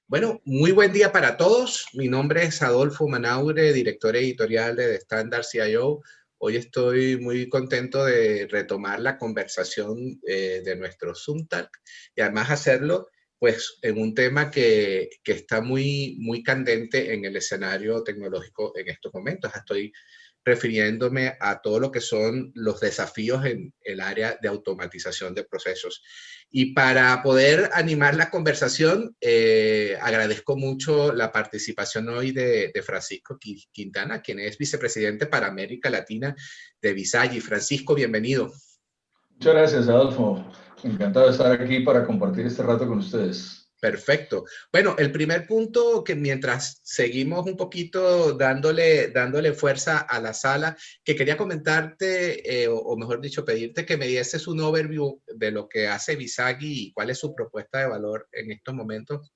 Bueno, muy buen día para todos. Mi nombre es Adolfo Manaure, director editorial de The Standard CIO. Hoy estoy muy contento de retomar la conversación de nuestro Zoom Talk y además hacerlo pues en un tema que está muy candente en el escenario tecnológico en estos momentos. Estoy refiriéndome a todo lo que son los desafíos en el área de automatización de procesos. Y para poder animar la conversación, agradezco mucho la participación hoy de Francisco Quintana, quien es vicepresidente para América Latina de Visagi. Francisco, bienvenido. Muchas gracias, Adolfo. Encantado de estar aquí para compartir este rato con ustedes. Perfecto. Bueno, el primer punto que mientras seguimos un poquito dándole fuerza a la sala, que quería comentarte, o mejor dicho, pedirte que me dieses un overview de lo que hace Visagi y cuál es su propuesta de valor en estos momentos.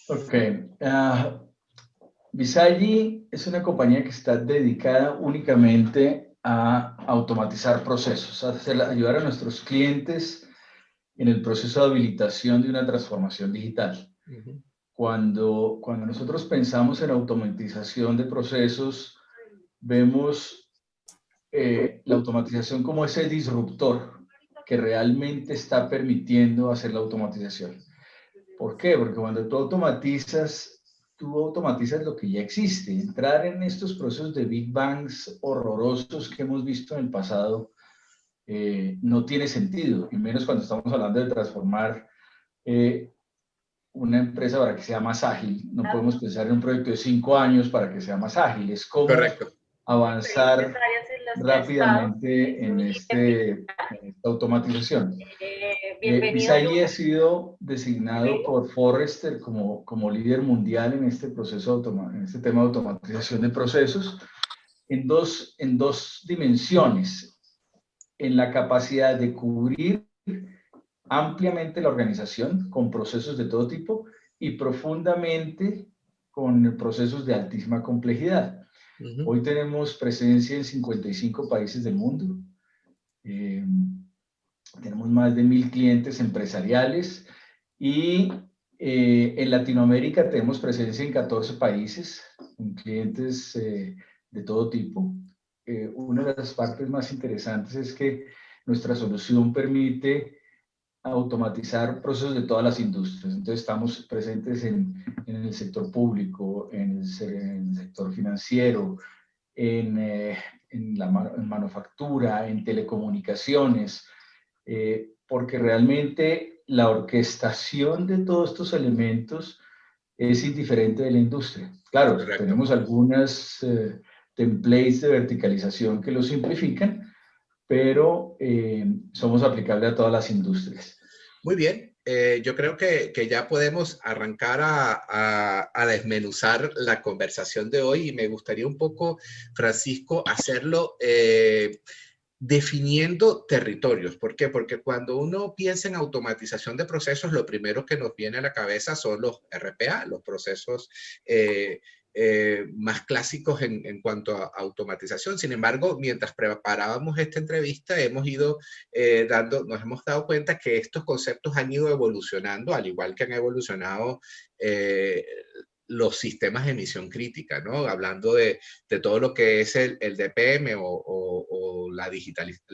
Ok. Visagi es una compañía que está dedicada únicamente a automatizar procesos, a ayudar a nuestros clientes en el proceso de habilitación de una transformación digital. Uh-huh. Cuando nosotros pensamos en automatización de procesos, vemos la automatización como ese disruptor que realmente está permitiendo hacer la automatización. ¿Por qué? Porque cuando tú automatizas lo que ya existe. Entrar en estos procesos de Big Bangs horrorosos que hemos visto en el pasado no tiene sentido, y menos cuando estamos hablando de transformar una empresa para que sea más ágil. No podemos pensar en un proyecto de 5 años para que sea más ágil. Es como avanzar rápidamente en esta automatización. Visagi ha sido designado por Forrester como líder mundial en este proceso, en este tema de automatización de procesos, en dos dimensiones: en la capacidad de cubrir ampliamente la organización con procesos de todo tipo y profundamente con procesos de altísima complejidad. Uh-huh. Hoy tenemos presencia en 55 países del mundo. Tenemos más de 1,000 clientes empresariales y en Latinoamérica tenemos presencia en 14 países con clientes de todo tipo. Una de las partes más interesantes es que nuestra solución permite automatizar procesos de todas las industrias. Entonces estamos presentes en el sector público, en el sector financiero, en manufactura, en telecomunicaciones, porque realmente la orquestación de todos estos elementos es indiferente de la industria. Claro, correcto, tenemos algunas templates de verticalización que lo simplifican, pero somos aplicables a todas las industrias. Muy bien, yo creo que ya podemos arrancar a desmenuzar la conversación de hoy y me gustaría un poco, Francisco, hacerlo definiendo territorios. ¿Por qué? Porque cuando uno piensa en automatización de procesos, lo primero que nos viene a la cabeza son los RPA, los procesos más clásicos en cuanto a automatización. Sin embargo, mientras preparábamos esta entrevista, nos hemos dado cuenta que estos conceptos han ido evolucionando, al igual que han evolucionado los sistemas de emisión crítica, ¿no? Hablando de todo lo que es el DPM o la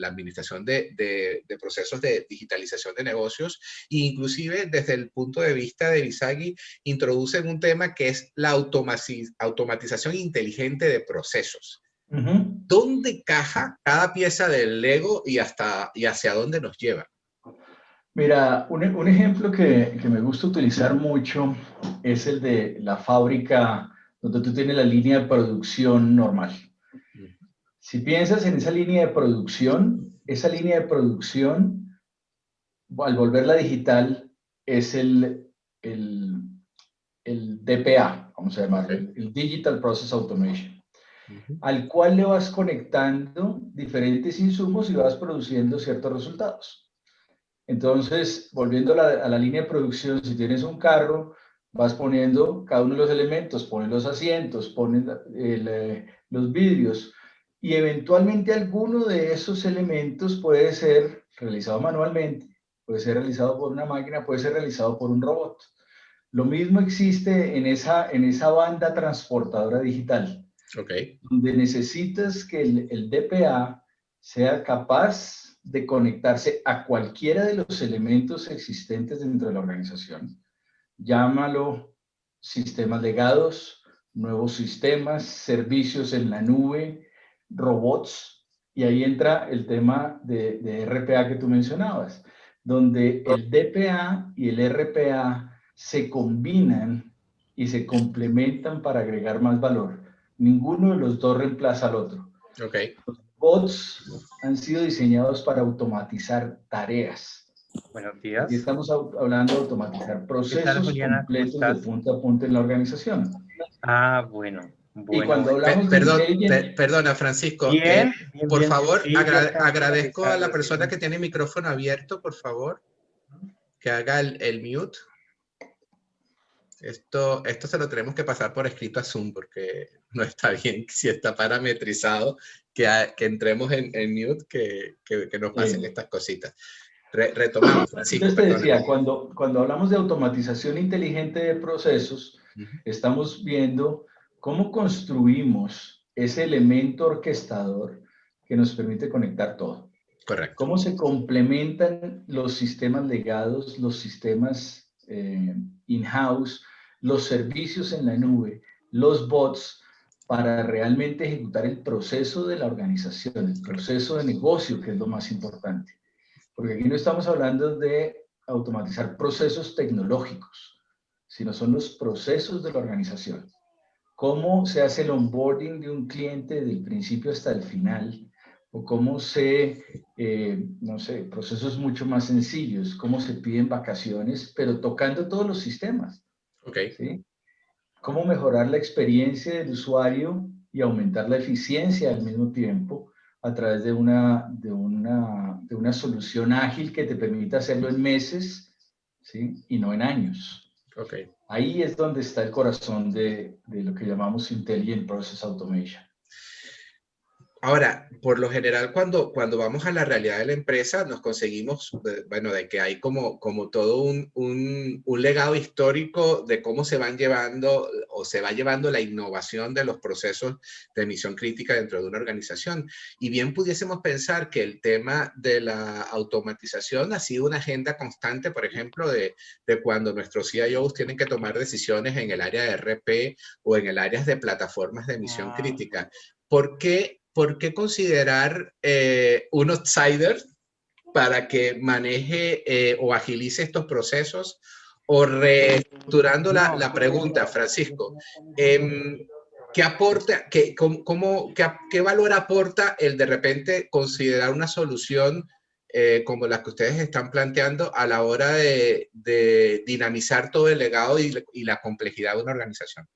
administración de procesos de digitalización de negocios, e inclusive desde el punto de vista de Visagi, introducen un tema que es la automatización inteligente de procesos. Uh-huh. ¿Dónde encaja cada pieza del Lego y hacia dónde nos lleva? Mira, un ejemplo que me gusta utilizar mucho es el de la fábrica donde tú tienes la línea de producción normal. Si piensas en esa línea de producción, al volverla digital, es el DPA, vamos a llamarlo, el Digital Process Automation, al cual le vas conectando diferentes insumos y vas produciendo ciertos resultados. Entonces, volviendo a la línea de producción, si tienes un carro, vas poniendo cada uno de los elementos, pones los asientos, pones los vidrios, y eventualmente alguno de esos elementos puede ser realizado manualmente, puede ser realizado por una máquina, puede ser realizado por un robot. Lo mismo existe en esa banda transportadora digital, donde necesitas que el DPA sea capaz de conectarse a cualquiera de los elementos existentes dentro de la organización. Llámalo sistemas legados, nuevos sistemas, servicios en la nube, robots, y ahí entra el tema de RPA que tú mencionabas, donde el DPA y el RPA se combinan y se complementan para agregar más valor. Ninguno de los dos reemplaza al otro. Los bots han sido diseñados para automatizar tareas. Buenos días. Aquí estamos hablando de automatizar procesos completos de punta a punta en la organización. Ah, bueno. Y cuando hablamos Perdona, Francisco. Por favor, sí, agradezco a la persona que tiene el micrófono abierto, por favor, que haga el mute. Esto se lo tenemos que pasar por escrito a Zoom porque no está bien, si está parametrizado, que entremos en mute, que nos pasen estas cositas. Retomamos, Francisco. Entonces te decía, cuando hablamos de automatización inteligente de procesos, estamos viendo cómo construimos ese elemento orquestador que nos permite conectar todo. Correcto. Cómo se complementan los sistemas legados, los sistemas in-house, los servicios en la nube, los bots, para realmente ejecutar el proceso de la organización, el proceso de negocio, que es lo más importante. Porque aquí no estamos hablando de automatizar procesos tecnológicos, sino son los procesos de la organización. Cómo se hace el onboarding de un cliente del principio hasta el final, o cómo no sé, procesos mucho más sencillos, cómo se piden vacaciones, pero tocando todos los sistemas. ¿Sí? Cómo mejorar la experiencia del usuario y aumentar la eficiencia al mismo tiempo a través de una solución ágil que te permita hacerlo en meses, ¿sí? Y no en años. Ahí es donde está el corazón de lo que llamamos Intelligent Process Automation. Ahora, por lo general, cuando vamos a la realidad de la empresa, nos conseguimos, bueno, de que hay como todo un legado histórico de cómo se van llevando o se va llevando la innovación de los procesos de misión crítica dentro de una organización. Y bien pudiésemos pensar que el tema de la automatización ha sido una agenda constante, por ejemplo, de cuando nuestros CIOs tienen que tomar decisiones en el área de RP o en el área de plataformas de misión crítica. ¿Por qué considerar un outsider para que maneje o agilice estos procesos? O reestructurando la pregunta, Francisco, ¿qué aporta, qué valor aporta el de repente considerar una solución como la que ustedes están planteando a la hora de dinamizar todo el legado y la complejidad de una organización?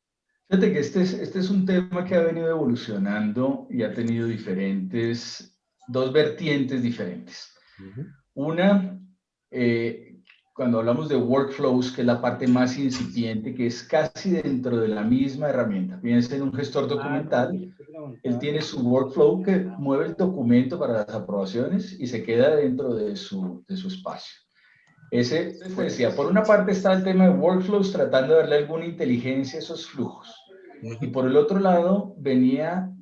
Fíjate que este es un tema que ha venido evolucionando y ha tenido dos vertientes diferentes. Una, cuando hablamos de workflows, que es la parte más incipiente, que es casi dentro de la misma herramienta. Piensa en un gestor documental, él tiene su workflow que mueve el documento para las aprobaciones y se queda dentro de su espacio. Decía, por una parte está el tema de workflows, tratando de darle alguna inteligencia a esos flujos. Y por el otro lado venía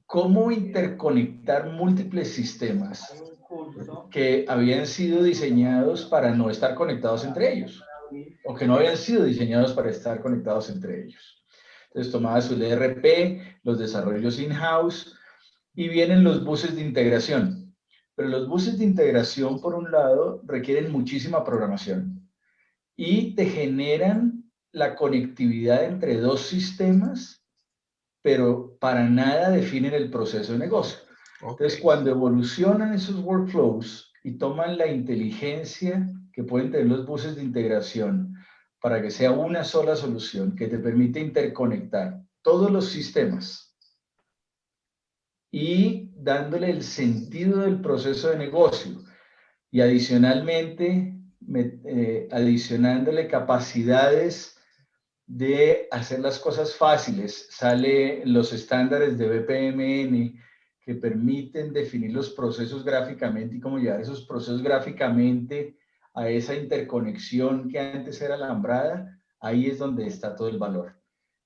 cómo interconectar múltiples sistemas que habían sido diseñados para no estar conectados entre ellos, o que no habían sido diseñados para estar conectados entre ellos. Entonces tomaba su ERP, los desarrollos in-house, y vienen los buses de integración. Pero los buses de integración, por un lado, requieren muchísima programación y te generan la conectividad entre dos sistemas, pero para nada definen el proceso de negocio. Entonces, cuando evolucionan esos workflows y toman la inteligencia que pueden tener los buses de integración para que sea una sola solución que te permite interconectar todos los sistemas y dándole el sentido del proceso de negocio y adicionalmente adicionándole capacidades de hacer las cosas fáciles. Salen los estándares de BPMN que permiten definir los procesos gráficamente y cómo llevar esos procesos gráficamente a esa interconexión que antes era alambrada, ahí es donde está todo el valor.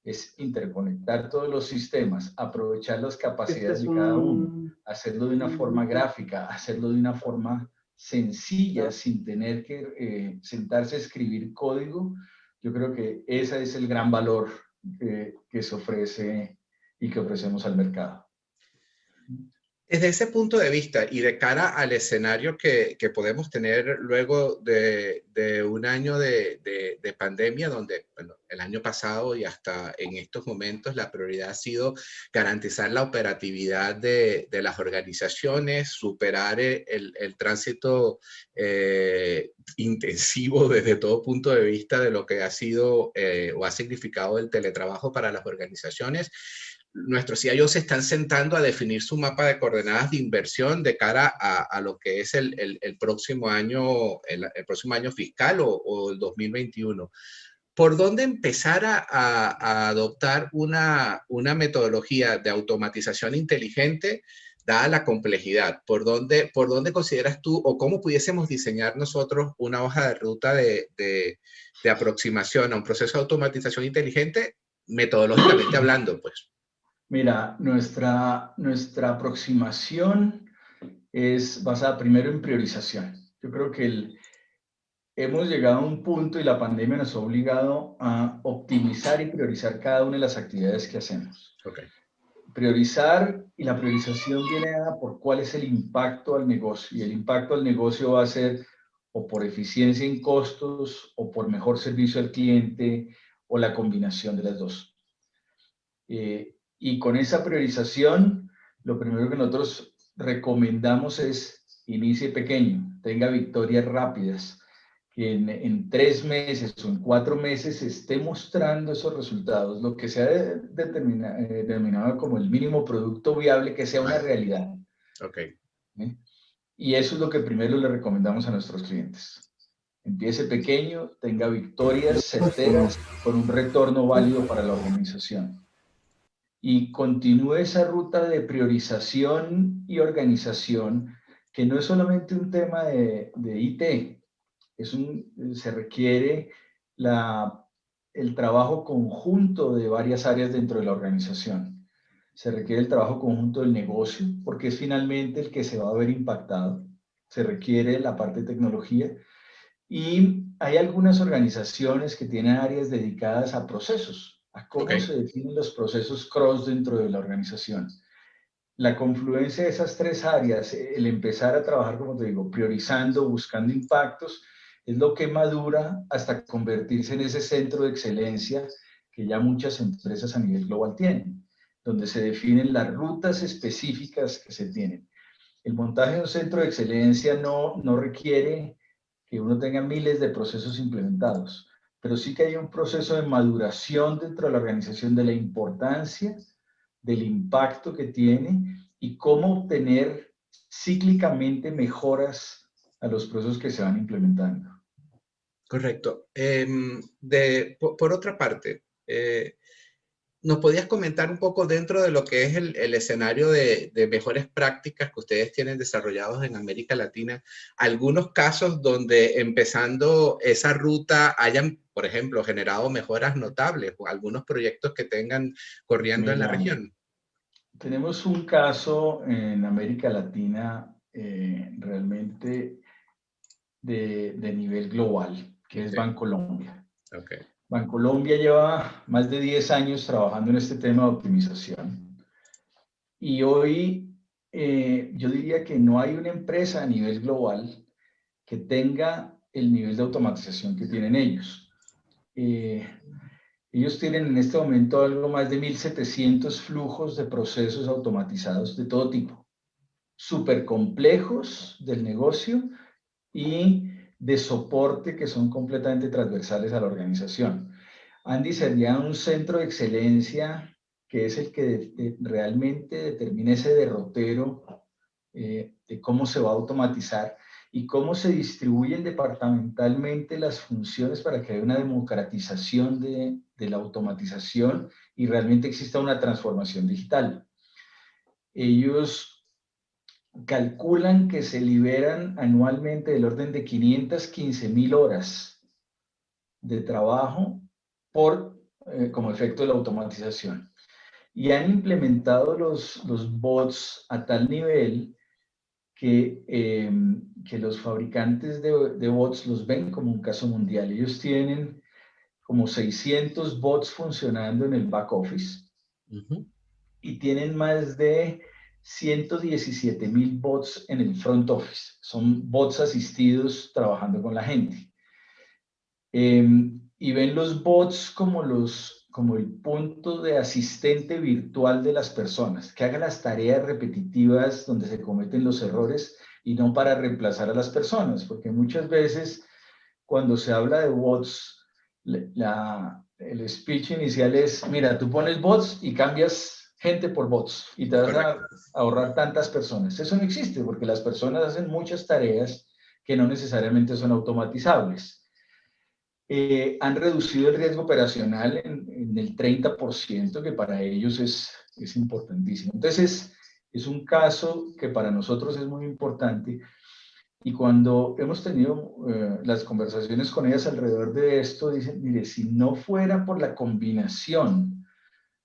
Es interconectar todos los sistemas, aprovechar las capacidades de cada uno, hacerlo de una forma gráfica, hacerlo de una forma sencilla, sin tener que sentarse a escribir código. Yo creo que ese es el gran valor que se ofrece y que ofrecemos al mercado. Desde ese punto de vista y de cara al escenario que podemos tener luego de un año de pandemia, donde bueno, el año pasado y hasta en estos momentos la prioridad ha sido garantizar la operatividad de las organizaciones, superar el tránsito intensivo desde todo punto de vista de lo que ha sido o ha significado el teletrabajo para las organizaciones. Nuestros CIOs se están sentando a definir su mapa de coordenadas de inversión de cara a lo que es el próximo año, el próximo año fiscal o el 2021. ¿Por dónde empezar a adoptar una metodología de automatización inteligente dada la complejidad? ¿Por dónde consideras tú o cómo pudiésemos diseñar nosotros una hoja de ruta de aproximación a un proceso de automatización inteligente, metodológicamente hablando, pues? Mira, nuestra aproximación es basada primero en priorización. Yo creo que hemos llegado a un punto y la pandemia nos ha obligado a optimizar y priorizar cada una de las actividades que hacemos. Okay. Priorizar, y la priorización viene dada por cuál es el impacto al negocio. Y el impacto al negocio va a ser o por eficiencia en costos o por mejor servicio al cliente o la combinación de las dos. Y con esa priorización, lo primero que nosotros recomendamos es inicie pequeño, tenga victorias rápidas, que en 3 meses o en 4 meses esté mostrando esos resultados, lo que se ha determinado como el mínimo producto viable, que sea una realidad. Okay. Y eso es lo que primero le recomendamos a nuestros clientes. Empiece pequeño, tenga victorias certeras con un retorno válido para la organización. Y continúe esa ruta de priorización y organización, que no es solamente un tema de IT, se requiere el trabajo conjunto de varias áreas dentro de la organización. Se requiere el trabajo conjunto del negocio, porque es finalmente el que se va a ver impactado. Se requiere la parte de tecnología. Y hay algunas organizaciones que tienen áreas dedicadas a procesos, a cómo se definen los procesos cross dentro de la organización. La confluencia de esas 3 áreas, el empezar a trabajar, como te digo, priorizando, buscando impactos, es lo que madura hasta convertirse en ese centro de excelencia que ya muchas empresas a nivel global tienen, donde se definen las rutas específicas que se tienen. El montaje de un centro de excelencia no requiere que uno tenga miles de procesos implementados, pero sí que hay un proceso de maduración dentro de la organización de la importancia, del impacto que tiene y cómo obtener cíclicamente mejoras a los procesos que se van implementando. Correcto. Por otra parte, ¿nos podías comentar un poco dentro de lo que es el escenario de mejores prácticas que ustedes tienen desarrollados en América Latina? Algunos casos donde empezando esa ruta hayan, por ejemplo, generado mejoras notables o algunos proyectos que tengan corriendo en la región. Tenemos un caso en América Latina realmente de nivel global, que es Bancolombia. Okay. Bancolombia lleva más de 10 años trabajando en este tema de optimización. Y hoy yo diría que no hay una empresa a nivel global que tenga el nivel de automatización que tienen ellos. Ellos tienen en este momento algo más de 1.700 flujos de procesos automatizados de todo tipo, súper complejos del negocio y de soporte que son completamente transversales a la organización. Han diseñado un centro de excelencia que es el que realmente determina ese derrotero de cómo se va a automatizar y cómo se distribuyen departamentalmente las funciones para que haya una democratización de la automatización y realmente exista una transformación digital. Ellos calculan que se liberan anualmente del orden de 515.000 horas de trabajo como efecto de la automatización. Y han implementado los bots a tal nivel que los fabricantes de bots los ven como un caso mundial. Ellos tienen como 600 bots funcionando en el back office y tienen más de 117.000 bots en el front office. Son bots asistidos trabajando con la gente. Y ven los bots como el punto de asistente virtual de las personas, que haga las tareas repetitivas donde se cometen los errores y no para reemplazar a las personas, porque muchas veces cuando se habla de bots, el speech inicial es, mira, tú pones bots y cambias gente por bots y te vas a ahorrar tantas personas. Eso no existe porque las personas hacen muchas tareas que no necesariamente son automatizables. Han reducido el riesgo operacional en el 30%, que para ellos es importantísimo. Entonces, es un caso que para nosotros es muy importante. Y cuando hemos tenido las conversaciones con ellas alrededor de esto, dicen, mire, si no fuera por la combinación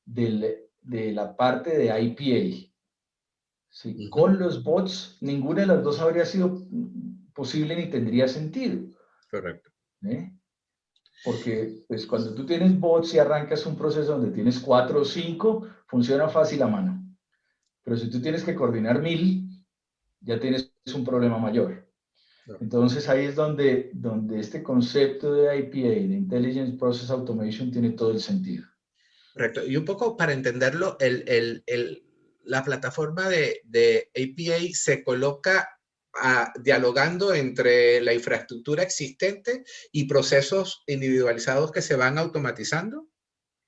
de la parte de IPA, ¿sí? Con los bots, ninguna de las dos habría sido posible ni tendría sentido. Correcto. Porque pues, cuando tú tienes bots y arrancas un proceso donde tienes 4 o 5, funciona fácil a mano. Pero si tú tienes que coordinar 1000, ya tienes un problema mayor. Entonces ahí es donde este concepto de IPA, de Intelligent Process Automation, tiene todo el sentido. Correcto. Y un poco para entenderlo, la plataforma de APA se coloca dialogando entre la infraestructura existente y procesos individualizados que se van automatizando.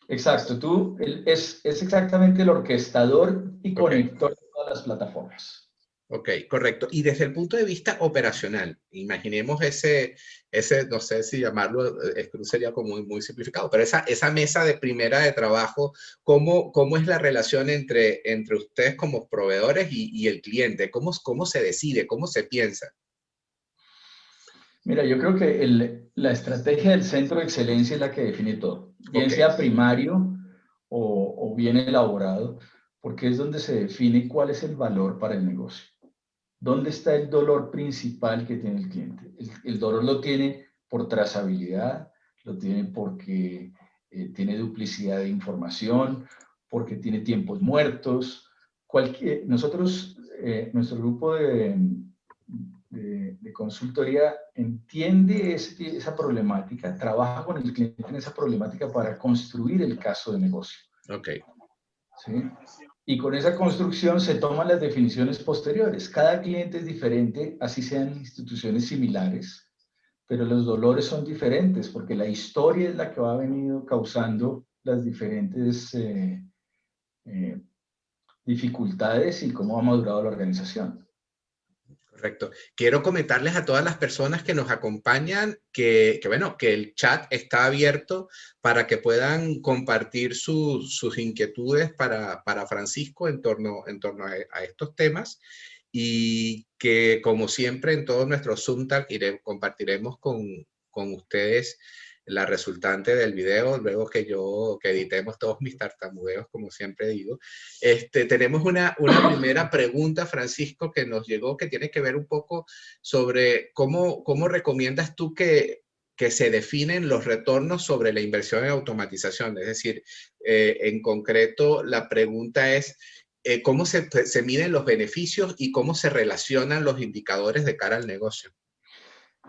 Exacto. Es exactamente el orquestador y conector de todas las plataformas. Ok, correcto. Y desde el punto de vista operacional, imaginemos ese no sé si llamarlo, sería como muy simplificado, pero esa mesa de primera de trabajo, ¿cómo es la relación entre ustedes como proveedores y el cliente? ¿Cómo se decide? ¿Cómo se piensa? Mira, yo creo que la estrategia del centro de excelencia es la que define todo, bien sea primario o bien elaborado, porque es donde se define cuál es el valor para el negocio. ¿Dónde está el dolor principal que tiene el cliente? El dolor lo tiene por trazabilidad, lo tiene porque tiene duplicidad de información, porque tiene tiempos muertos. Nosotros, nuestro grupo de consultoría entiende esa problemática, trabaja con el cliente en esa problemática para construir el caso de negocio. ¿Sí? Y con esa construcción se toman las definiciones posteriores. Cada cliente es diferente, así sean instituciones similares, pero los dolores son diferentes porque la historia es la que ha venido causando las diferentes dificultades y cómo ha madurado la organización. Correcto. Quiero comentarles a todas las personas que nos acompañan que el chat está abierto para que puedan compartir sus inquietudes para Francisco en torno a estos temas y que, como siempre, en todos nuestros Zoom Talk compartiremos con ustedes la resultante del video, luego que editemos todos mis tartamudeos, como siempre digo. Tenemos una primera pregunta, Francisco, que nos llegó, que tiene que ver un poco sobre cómo recomiendas tú que se definen los retornos sobre la inversión en automatización. Es decir, en concreto, la pregunta es, ¿cómo se miden los beneficios y cómo se relacionan los indicadores de cara al negocio?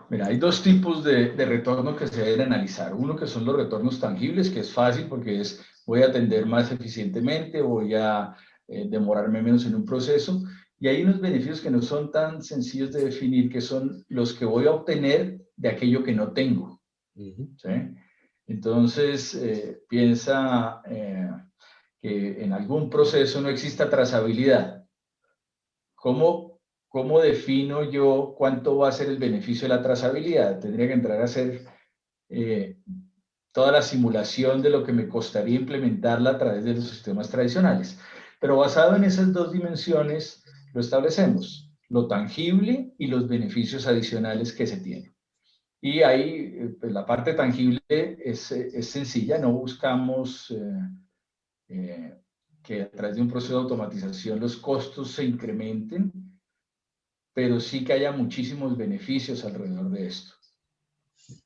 Mira, hay dos tipos de retorno que se deben analizar. Uno que son los retornos tangibles, que es fácil porque voy a atender más eficientemente, voy a demorarme menos en un proceso. Y hay unos beneficios que no son tan sencillos de definir, que son los que voy a obtener de aquello que no tengo. ¿Sí? Entonces, piensa que en algún proceso no exista trazabilidad. ¿Cómo defino yo cuánto va a ser el beneficio de la trazabilidad? Tendría que entrar a hacer toda la simulación de lo que me costaría implementarla a través de los sistemas tradicionales. Pero basado en esas dos dimensiones, lo establecemos, lo tangible y los beneficios adicionales que se tienen. Y ahí pues la parte tangible es sencilla, no buscamos que a través de un proceso de automatización los costos se incrementen, pero sí que haya muchísimos beneficios alrededor de esto.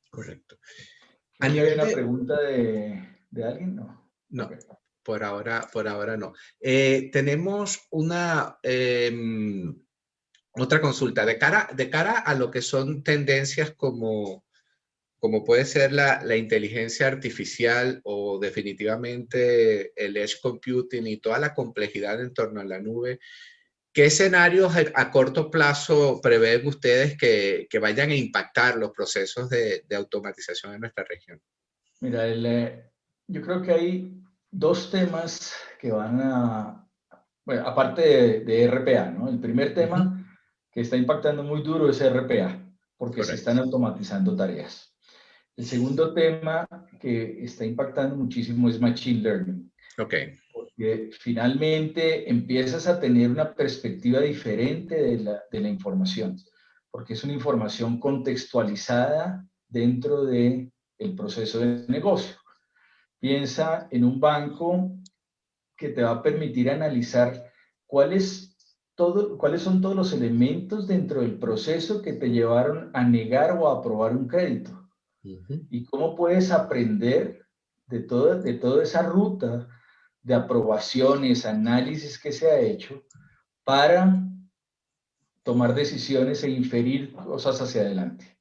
Correcto. ¿Hay una pregunta de alguien? No. No, Okay. por ahora no. Tenemos una otra consulta. De cara a lo que son tendencias como puede ser la inteligencia artificial o definitivamente el edge computing y toda la complejidad en torno a la nube, ¿qué escenarios a corto plazo prevén ustedes que vayan a impactar los procesos de automatización en nuestra región? Mira, yo creo que hay dos temas que van a, bueno, aparte de RPA, ¿no? El primer tema que está impactando muy duro es RPA, porque se Correcto. están automatizando tareas. El segundo tema que está impactando muchísimo es Machine Learning. Ok. Porque finalmente empiezas a tener una perspectiva diferente de la información, porque es una información contextualizada dentro del proceso de negocio. Piensa en un banco que te va a permitir analizar cuáles son todos los elementos dentro del proceso que te llevaron a negar o a aprobar un crédito. Y cómo puedes aprender de toda esa ruta de aprobaciones, análisis que se ha hecho para tomar decisiones e inferir cosas hacia adelante.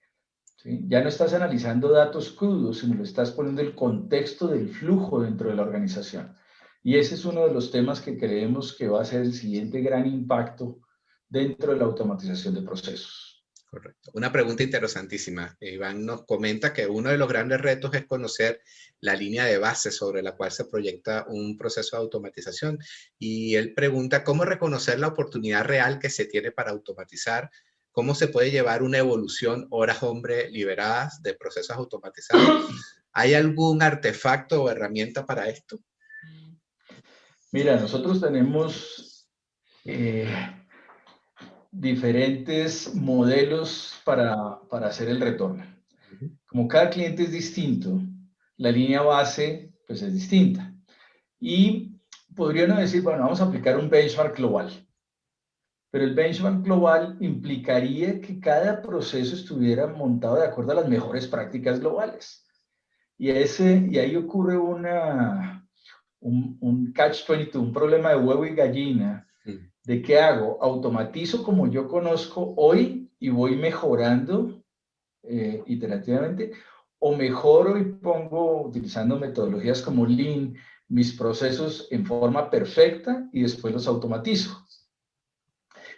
¿Sí? Ya no estás analizando datos crudos, sino le estás poniendo el contexto del flujo dentro de la organización. Y ese es uno de los temas que creemos que va a ser el siguiente gran impacto dentro de la automatización de procesos. Correcto. Una pregunta interesantísima. Iván nos comenta que uno de los grandes retos es conocer la línea de base sobre la cual se proyecta un proceso de automatización. Y él pregunta cómo reconocer la oportunidad real que se tiene para automatizar, cómo se puede llevar una evolución horas hombre liberadas de procesos automatizados. ¿Hay algún artefacto o herramienta para esto? Mira, nosotros tenemos diferentes modelos para hacer el retorno. Como cada cliente es distinto, la línea base pues es distinta. Y podría uno decir, bueno, vamos a aplicar un benchmark global. Pero el benchmark global implicaría que cada proceso estuviera montado de acuerdo a las mejores prácticas globales. Y ahí ocurre un catch-22, un problema de huevo y gallina. ¿De qué hago? Automatizo como yo conozco hoy y voy mejorando iterativamente, o mejoro y pongo, utilizando metodologías como Lean, mis procesos en forma perfecta y después los automatizo.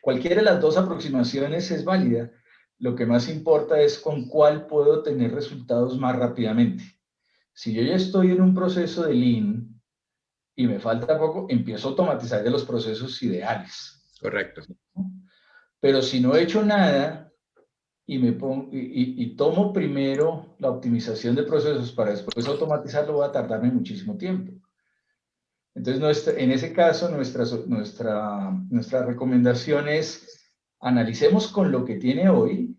Cualquiera de las dos aproximaciones es válida. Lo que más importa es con cuál puedo tener resultados más rápidamente. Si yo ya estoy en un proceso de Lean y me falta poco, empiezo a automatizar de los procesos ideales. Correcto. Pero si no he hecho nada y tomo primero la optimización de procesos para después automatizarlo, voy a tardarme muchísimo tiempo. Entonces, en ese caso, nuestra recomendación es analicemos con lo que tiene hoy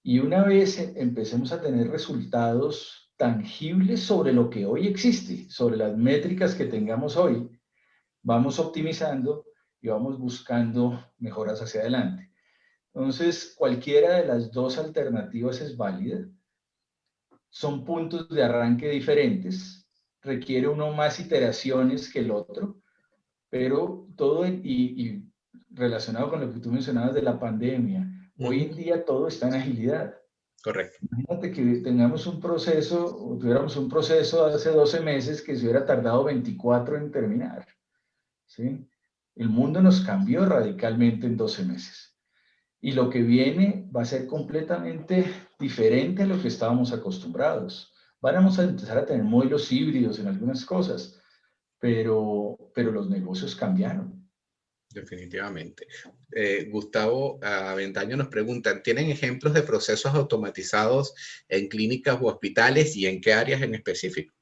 y una vez empecemos a tener resultados tangibles sobre lo que hoy existe, sobre las métricas que tengamos hoy, vamos optimizando y vamos buscando mejoras hacia adelante. Entonces, cualquiera de las dos alternativas es válida. Son puntos de arranque diferentes. Requiere uno más iteraciones que el otro, pero todo y relacionado con lo que tú mencionabas de la pandemia, hoy en día todo está en agilidad. Correcto. Imagínate que tengamos un proceso, o tuviéramos un proceso hace 12 meses que se hubiera tardado 24 en terminar. ¿Sí? El mundo nos cambió radicalmente en 12 meses. Y lo que viene va a ser completamente diferente a lo que estábamos acostumbrados. Vamos a empezar a tener modelos híbridos en algunas cosas, pero los negocios cambiaron. Definitivamente. Gustavo Aventaño nos pregunta, ¿tienen ejemplos de procesos automatizados en clínicas u hospitales y en qué áreas en específico?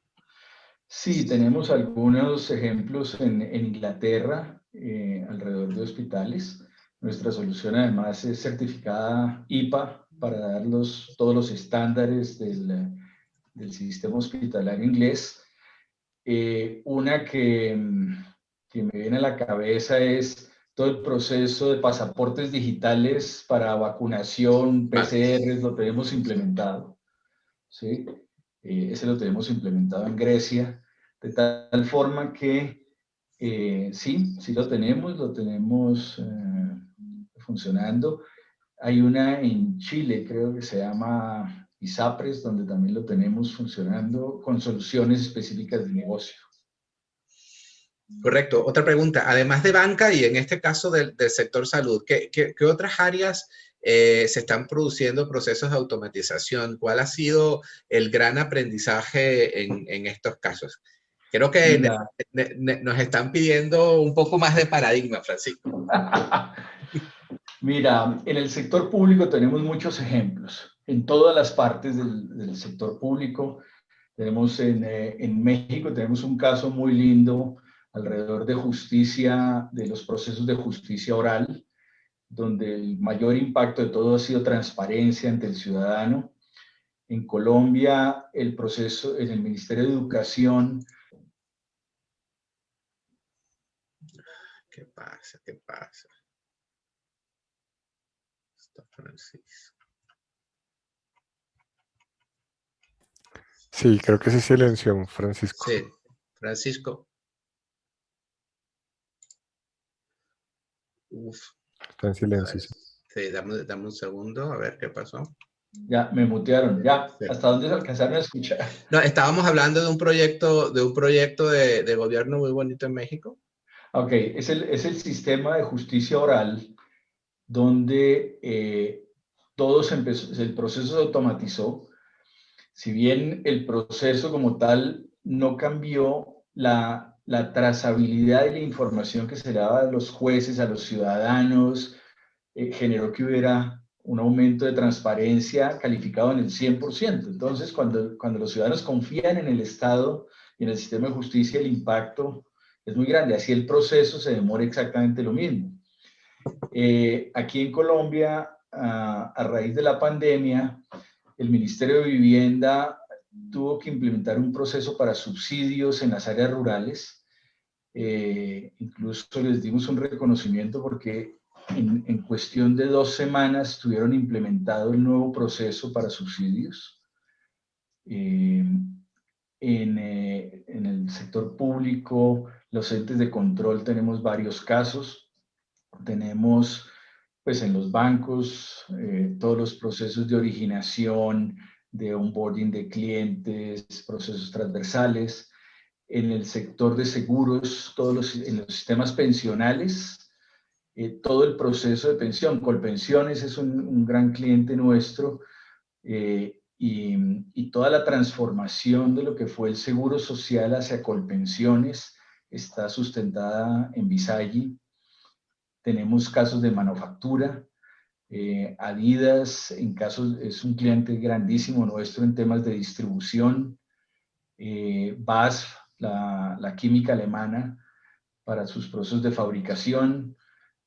Sí, tenemos algunos ejemplos en Inglaterra. alrededor de hospitales. Nuestra solución además es certificada IPA para dar todos los estándares del sistema hospitalario inglés. Una que me viene a la cabeza es todo el proceso de pasaportes digitales para vacunación, PCRs, lo tenemos implementado, ¿sí? Ese lo tenemos implementado en Grecia, de tal forma que sí lo tenemos funcionando. Hay una en Chile, creo que se llama ISAPRES, donde también lo tenemos funcionando con soluciones específicas de negocio. Correcto. Otra pregunta. Además de banca y en este caso del sector salud, ¿qué otras áreas se están produciendo procesos de automatización? ¿Cuál ha sido el gran aprendizaje en estos casos? Creo que nos están pidiendo un poco más de paradigma, Francisco. Mira, en el sector público tenemos muchos ejemplos. En todas las partes del sector público. Tenemos en México, tenemos un caso muy lindo alrededor de justicia, de los procesos de justicia oral, donde el mayor impacto de todo ha sido transparencia ante el ciudadano. En Colombia, el proceso en el Ministerio de Educación. ¿Qué pasa? ¿Qué pasa? Está Francisco. Sí, creo que se silenció, Francisco. Sí, Francisco. Uf. Está en silencio. Sí, dame un segundo, a ver qué pasó. Ya, me mutearon, ya. Sí. ¿Hasta dónde se alcanzaron a escuchar? No, estábamos hablando de un proyecto de gobierno muy bonito en México. Ok, es el sistema de justicia oral donde el proceso se automatizó. Si bien el proceso como tal no cambió, la trazabilidad de la información que se le daba a los jueces, a los ciudadanos, generó que hubiera un aumento de transparencia calificado en el 100%. Entonces, cuando los ciudadanos confían en el Estado y en el sistema de justicia, el impacto es muy grande. Así el proceso se demora exactamente lo mismo. Aquí en Colombia, a raíz de la pandemia, el Ministerio de Vivienda tuvo que implementar un proceso para subsidios en las áreas rurales. Incluso les dimos un reconocimiento porque en cuestión de 2 semanas tuvieron implementado el nuevo proceso para subsidios. En el sector público, los entes de control tenemos varios casos. Tenemos, pues en los bancos, todos los procesos de originación, de onboarding de clientes, procesos transversales. En el sector de seguros, en los sistemas pensionales, todo el proceso de pensión. Colpensiones es un gran cliente nuestro y toda la transformación de lo que fue el seguro social hacia Colpensiones está sustentada en Visaggi. Tenemos casos de manufactura. Adidas es un cliente grandísimo nuestro en temas de distribución. BASF, la química alemana, para sus procesos de fabricación.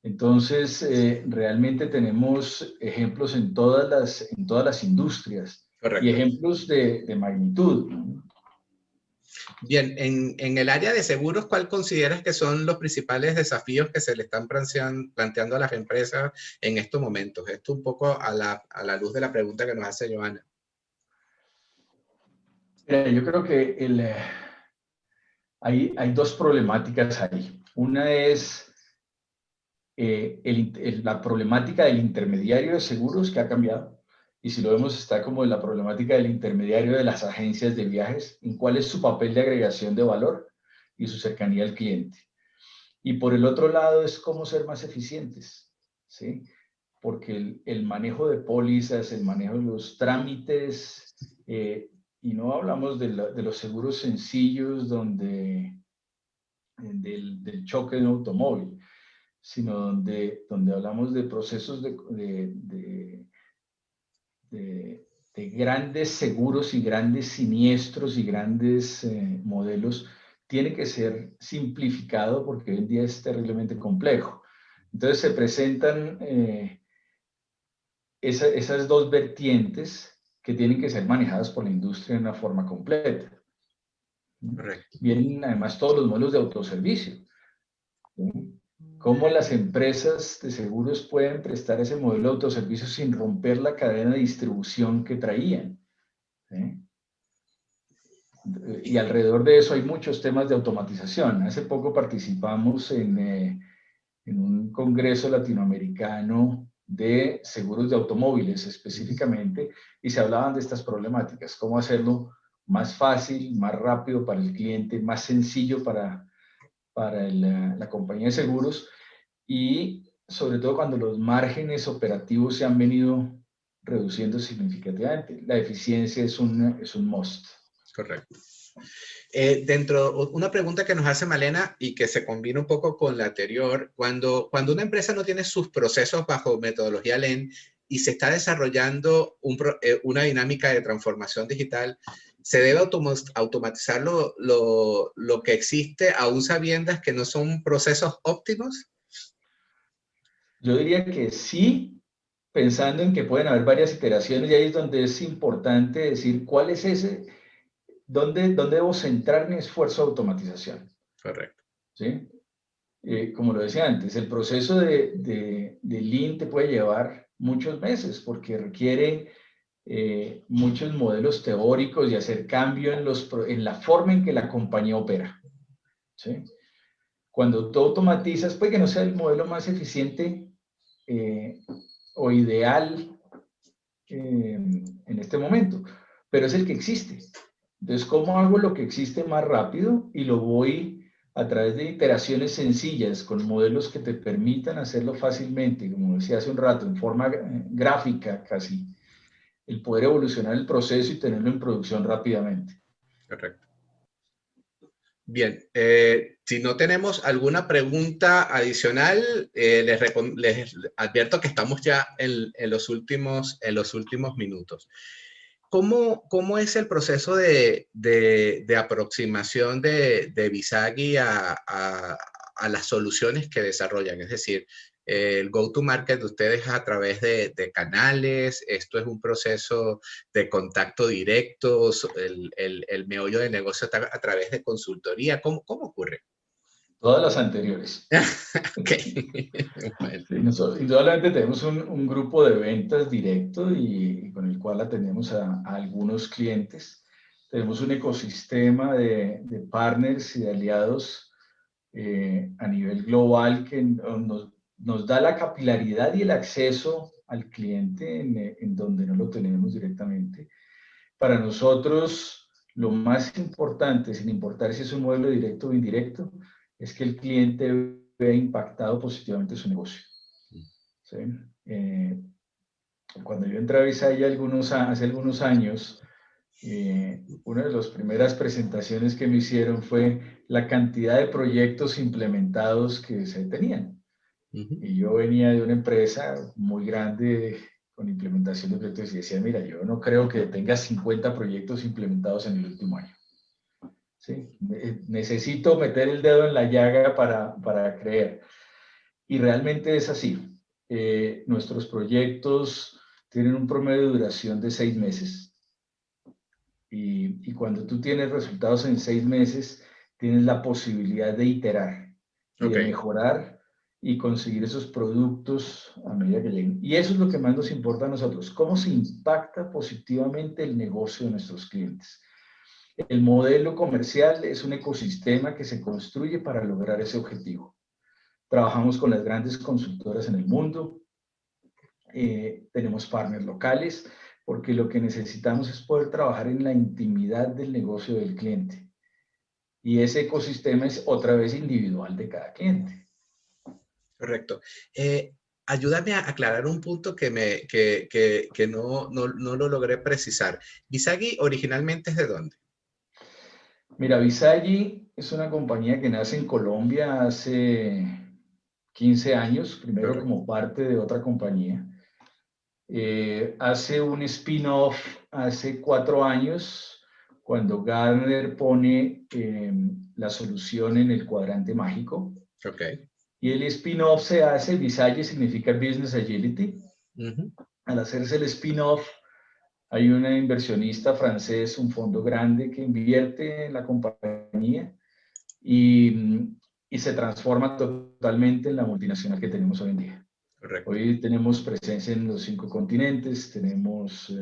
Entonces, realmente tenemos ejemplos en todas las industrias. Correcto. Y ejemplos de magnitud, ¿no? Bien, en el área de seguros, ¿cuál consideras que son los principales desafíos que se le están planteando a las empresas en estos momentos? Esto un poco a la luz de la pregunta que nos hace Joana. Yo creo que hay 2 problemáticas ahí. Una es la problemática del intermediario de seguros, que ha cambiado. Y si lo vemos, está como en la problemática del intermediario de las agencias de viajes, en cuál es su papel de agregación de valor y su cercanía al cliente. Y por el otro lado es cómo ser más eficientes, ¿sí? Porque el manejo de pólizas, el manejo de los trámites, y no hablamos de los seguros sencillos del choque de un automóvil, sino donde hablamos de procesos de grandes seguros y grandes siniestros y grandes modelos tiene que ser simplificado porque hoy en día es terriblemente complejo. Entonces se presentan esas dos vertientes que tienen que ser manejadas por la industria de una forma completa. Correcto. Vienen además todos los modelos de autoservicio. ¿Sí? Cómo las empresas de seguros pueden prestar ese modelo de autoservicio sin romper la cadena de distribución que traían. ¿Sí? Y alrededor de eso hay muchos temas de automatización. Hace poco participamos en un congreso latinoamericano de seguros de automóviles específicamente, y se hablaban de estas problemáticas, cómo hacerlo más fácil, más rápido para el cliente, más sencillo para la compañía de seguros, y sobre todo cuando los márgenes operativos se han venido reduciendo significativamente. La eficiencia es un must. Correcto. Una pregunta que nos hace Malena y que se combina un poco con la anterior, cuando una empresa no tiene sus procesos bajo metodología Lean y se está desarrollando una dinámica de transformación digital, ¿se debe automatizar lo que existe aún sabiendas que no son procesos óptimos? Yo diría que sí, pensando en que pueden haber varias iteraciones, y ahí es donde es importante decir cuál es ese, dónde debo centrar mi esfuerzo de automatización. Correcto. ¿Sí? Como lo decía antes, el proceso de Lean te puede llevar muchos meses porque requiere muchos modelos teóricos y hacer cambio en la forma en que la compañía opera. ¿Sí? Cuando tú automatizas, puede que no sea el modelo más eficiente o ideal en este momento, pero es el que existe. Entonces, ¿cómo hago lo que existe más rápido? Y lo voy a través de iteraciones sencillas, con modelos que te permitan hacerlo fácilmente, como decía hace un rato, en forma gráfica casi, el poder evolucionar el proceso y tenerlo en producción rápidamente. Correcto. Bien, si no tenemos alguna pregunta adicional, les advierto que estamos ya en los últimos minutos. ¿Cómo es el proceso de aproximación de Visagi a las soluciones que desarrollan? Es decir, el go-to-market de ustedes a través de canales, esto es un proceso de contacto directo, el meollo de negocio a través de consultoría, ¿cómo ocurre? Todas las anteriores. Ok. Bueno. Sí, nosotros indudablemente tenemos un grupo de ventas directo y con el cual atendemos a algunos clientes. Tenemos un ecosistema de partners y de aliados a nivel global que nos da la capilaridad y el acceso al cliente en donde no lo tenemos directamente. Para nosotros, lo más importante, sin importar si es un modelo directo o indirecto, es que el cliente vea impactado positivamente su negocio. ¿Sí? Cuando yo entré a Visaya hace algunos años, una de las primeras presentaciones que me hicieron fue la cantidad de proyectos implementados que se tenían. Y yo venía de una empresa muy grande con implementación de proyectos y decía, mira, yo no creo que tenga 50 proyectos implementados en el último año. ¿Sí? Necesito meter el dedo en la llaga para creer. Y realmente es así. Nuestros proyectos tienen un promedio de duración de 6 meses. Y cuando tú tienes resultados en 6 meses, tienes la posibilidad de iterar y de mejorar y conseguir esos productos a medida que lleguen. Y eso es lo que más nos importa a nosotros, cómo se impacta positivamente el negocio de nuestros clientes. El modelo comercial es un ecosistema que se construye para lograr ese objetivo. Trabajamos con las grandes consultoras en el mundo, tenemos partners locales, porque lo que necesitamos es poder trabajar en la intimidad del negocio del cliente. Y ese ecosistema es otra vez individual de cada cliente. Correcto. Ayúdame a aclarar un punto que no lo logré precisar. ¿Visagi originalmente es de dónde? Mira, Visagi es una compañía que nace en Colombia hace 15 años, primero Correcto. como parte de otra compañía. Hace un spin-off hace 4 años cuando Gartner pone la solución en el cuadrante mágico. Ok. Y el spin-off se hace, Visage significa Business Agility. Ujú. Al hacerse el spin-off, hay un inversionista francés, un fondo grande que invierte en la compañía y se transforma totalmente en la multinacional que tenemos hoy en día. Correcto. Hoy tenemos presencia en los 5 continentes, tenemos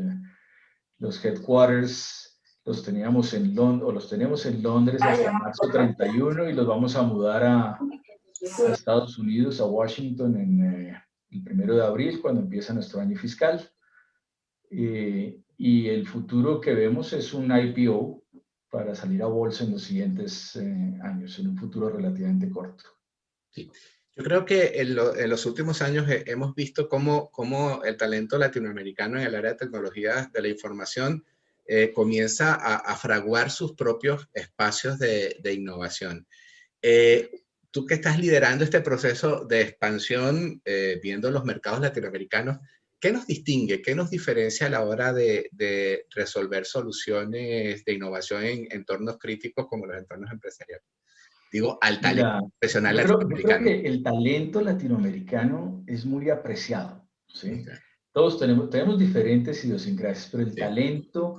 los headquarters, los teníamos en Londres, o los tenemos en Londres hasta marzo 31 y los vamos a mudar a Estados Unidos, a Washington, en el 1 de abril, cuando empieza nuestro año fiscal. Y el futuro que vemos es un IPO para salir a bolsa en los siguientes años, en un futuro relativamente corto. Sí. Yo creo que en los últimos años hemos visto cómo el talento latinoamericano en el área de tecnología de la información comienza a fraguar sus propios espacios de innovación. Tú que estás liderando este proceso de expansión, viendo los mercados latinoamericanos, ¿qué nos distingue, qué nos diferencia a la hora de resolver soluciones de innovación en entornos críticos como los entornos empresariales? Digo, al talento profesional yo creo latinoamericano. que el talento latinoamericano es muy apreciado, ¿sí? Okay. Todos tenemos diferentes idiosincrasias, pero el Sí. talento,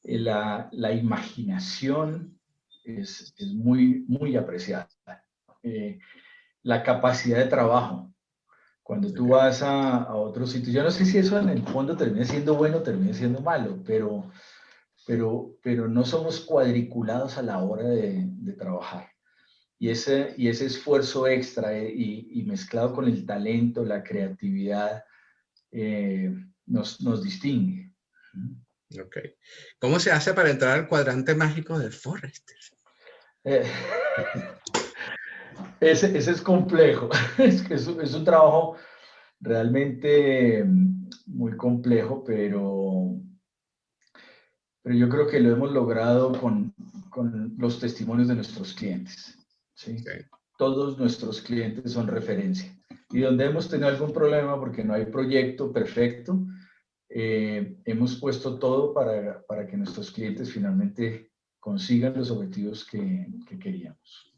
la imaginación es muy, muy apreciada. La capacidad de trabajo. Cuando tú vas a otros sitios, yo no sé si eso en el fondo termina siendo bueno o termina siendo malo, pero no somos cuadriculados a la hora de trabajar. Y ese esfuerzo extra y mezclado con el talento, la creatividad, nos distingue. Ok. ¿Cómo se hace para entrar al cuadrante mágico de Forrester? Ese es complejo. Es un trabajo realmente muy complejo, pero yo creo que lo hemos logrado con los testimonios de nuestros clientes, ¿sí? Okay. Todos nuestros clientes son referencia. Y donde hemos tenido algún problema porque no hay proyecto perfecto, hemos puesto todo para que nuestros clientes finalmente consigan los objetivos que queríamos.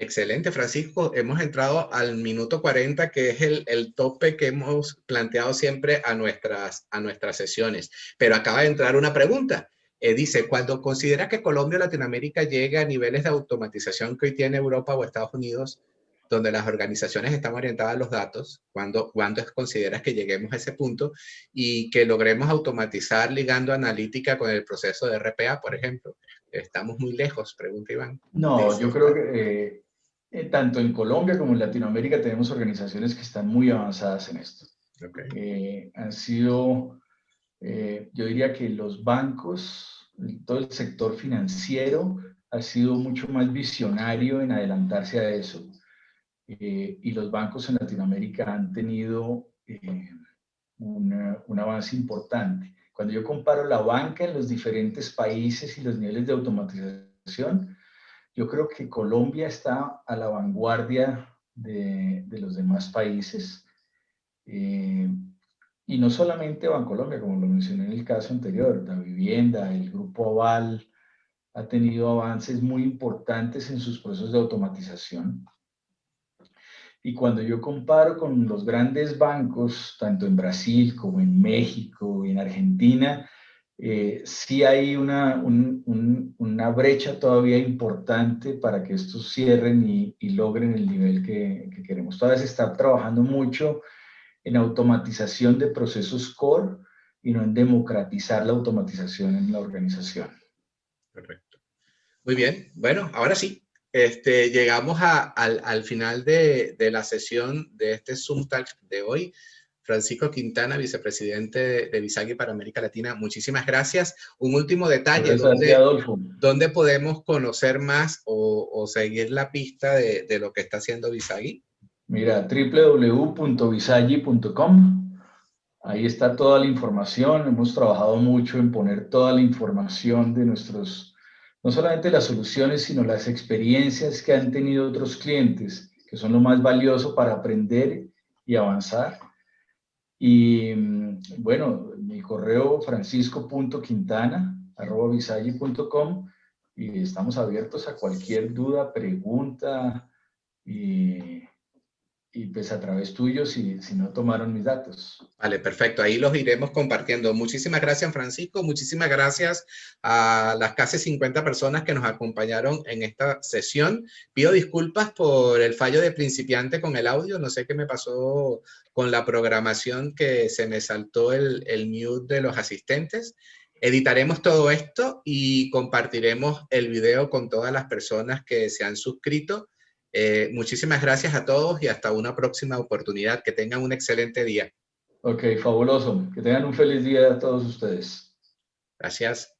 Excelente, Francisco. Hemos entrado al minuto 40, que es el tope que hemos planteado siempre a nuestras sesiones. Pero acaba de entrar una pregunta. Dice, cuando considera que Colombia o Latinoamérica llegue a niveles de automatización que hoy tiene Europa o Estados Unidos, donde las organizaciones están orientadas a los datos, ¿cuándo consideras que lleguemos a ese punto y que logremos automatizar ligando analítica con el proceso de RPA, por ejemplo? ¿Estamos muy lejos? Pregunta Iván. No, yo creo que tanto en Colombia como en Latinoamérica tenemos organizaciones que están muy avanzadas en esto. Okay. Han sido, yo diría que los bancos, todo el sector financiero ha sido mucho más visionario en adelantarse a eso. Y los bancos en Latinoamérica han tenido un avance importante. Cuando yo comparo la banca en los diferentes países y los niveles de automatización, yo creo que Colombia está a la vanguardia de los demás países. Y no solamente Bancolombia, como lo mencioné en el caso anterior, la vivienda, el Grupo Aval ha tenido avances muy importantes en sus procesos de automatización. Y cuando yo comparo con los grandes bancos, tanto en Brasil como en México y en Argentina, sí hay una brecha todavía importante para que estos cierren y logren el nivel que queremos. Todavía se está trabajando mucho en automatización de procesos core y no en democratizar la automatización en la organización. Correcto. Muy bien. Bueno, ahora sí. Llegamos al final de la sesión de este Zoom Talk de hoy. Francisco Quintana, vicepresidente de Visagi para América Latina, muchísimas gracias. Un último detalle, ¿dónde podemos conocer más o seguir la pista de lo que está haciendo Visagi? Mira, www.visagi.com. Ahí está toda la información. Hemos trabajado mucho en poner toda la información de nuestros, no solamente las soluciones, sino las experiencias que han tenido otros clientes, que son lo más valioso para aprender y avanzar. Y bueno, mi correo francisco.quintana @visagi.com, y estamos abiertos a cualquier duda, pregunta, y pues a través tuyo si no tomaron mis datos. Vale, perfecto. Ahí los iremos compartiendo. Muchísimas gracias, Francisco. Muchísimas gracias a las casi 50 personas que nos acompañaron en esta sesión. Pido disculpas por el fallo de principiante con el audio. No sé qué me pasó con la programación, que se me saltó el mute de los asistentes. Editaremos todo esto y compartiremos el video con todas las personas que se han suscrito. Muchísimas gracias a todos y hasta una próxima oportunidad. Que tengan un excelente día. Ok, fabuloso. Que tengan un feliz día a todos ustedes. Gracias.